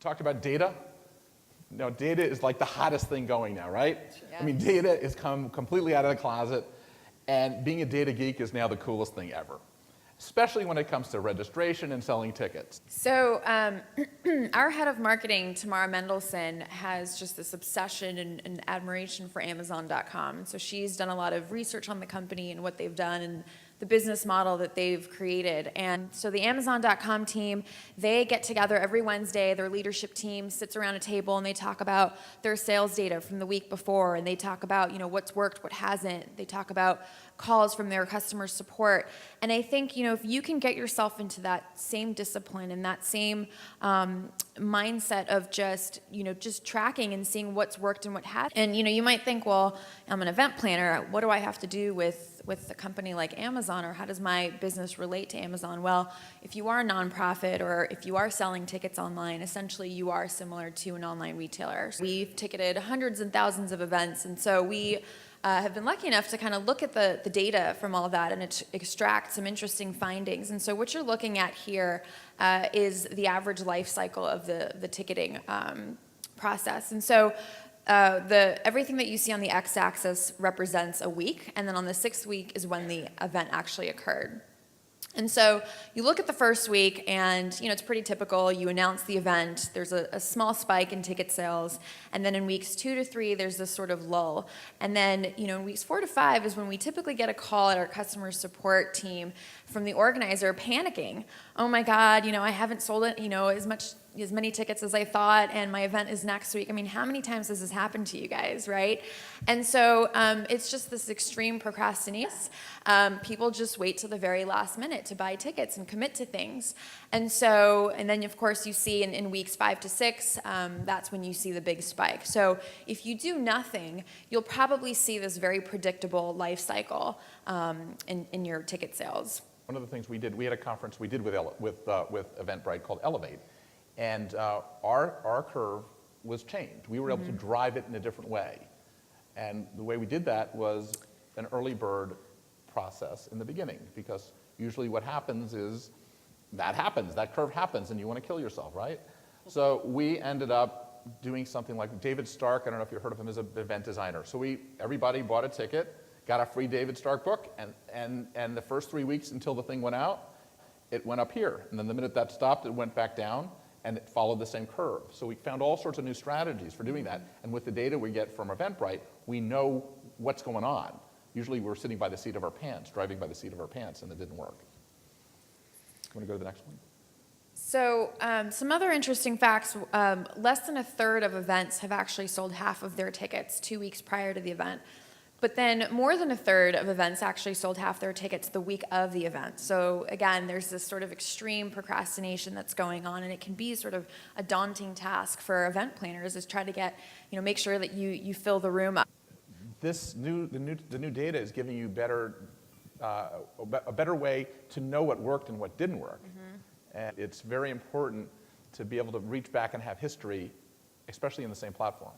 talked about data. No, data is like the hottest thing going now, right? Yeah. I mean, data has come completely out of the closet, and being a data geek is now the coolest thing ever, especially when it comes to registration and selling tickets. So our head of marketing, Tamara Mendelson, has just this obsession and admiration for Amazon.com. So she's done a lot of research on the company and what they've done and the business model that they've created. And so the Amazon.com team, they get together every Wednesday. Their leadership team sits around a table and they talk about their sales data from the week before, and they talk about, you know, what's worked, what hasn't. They talk about calls from their customer support. And I think, you know, if you can get yourself into that same discipline and that same mindset of just, you know, just tracking and seeing what's worked and what hasn't. And, you know, you might think, well, I'm an event planner. What do I have to do with a company like Amazon, or how does my business relate to Amazon? Well, if you are a nonprofit or if you are selling tickets online, essentially you are similar to an online retailer. We've ticketed hundreds and thousands of events, and so we have been lucky enough to kind of look at the data from all of that and extract some interesting findings. And so what you're looking at here is the average life cycle of the ticketing process. And so everything that you see on the x-axis represents a week, and then on the 6th week is when the event actually occurred. And so you look at the first week, and you know it's pretty typical. You announce the event. There's a small spike in ticket sales, and then in weeks 2 to 3, there's this sort of lull. And then you know in weeks 4 to 5 is when we typically get a call at our customer support team from the organizer panicking. Oh my God, you know I haven't sold it, you know as many tickets as I thought, and my event is next week. I mean, how many times has this happened to you guys, right? And so it's just this extreme procrastination. People just wait till the very last minute to buy tickets and commit to things. And then of course you see in weeks 5 to 6, that's when you see the big spike. So if you do nothing, you'll probably see this very predictable life cycle in your ticket sales. One of the things we had a conference we did with Eventbrite called Elevate. And our curve was changed. We were able to drive it in a different way. And the way we did that was an early bird process in the beginning, because usually what happens is that curve happens, and you want to kill yourself, right? So we ended up doing something like David Stark. I don't know if you've heard of him as an event designer. So everybody bought a ticket, got a free David Stark book, and the first 3 weeks until the thing went out, it went up here. And then the minute that stopped, it went back down. And it followed the same curve. So we found all sorts of new strategies for doing that. And with the data we get from Eventbrite, we know what's going on. Usually we're sitting by the seat of our pants, driving by the seat of our pants, and it didn't work. You want to go to the next one? So some other interesting facts, less than a third of events have actually sold half of their tickets 2 weeks prior to the event. But then more than a third of events actually sold half their tickets the week of the event. So again, there's this sort of extreme procrastination that's going on, and it can be sort of a daunting task for event planners, is try to get, you know, make sure that you fill the room up. The new data is giving you a better way to know what worked and what didn't work. And it's very important to be able to reach back and have history, especially in the same platform.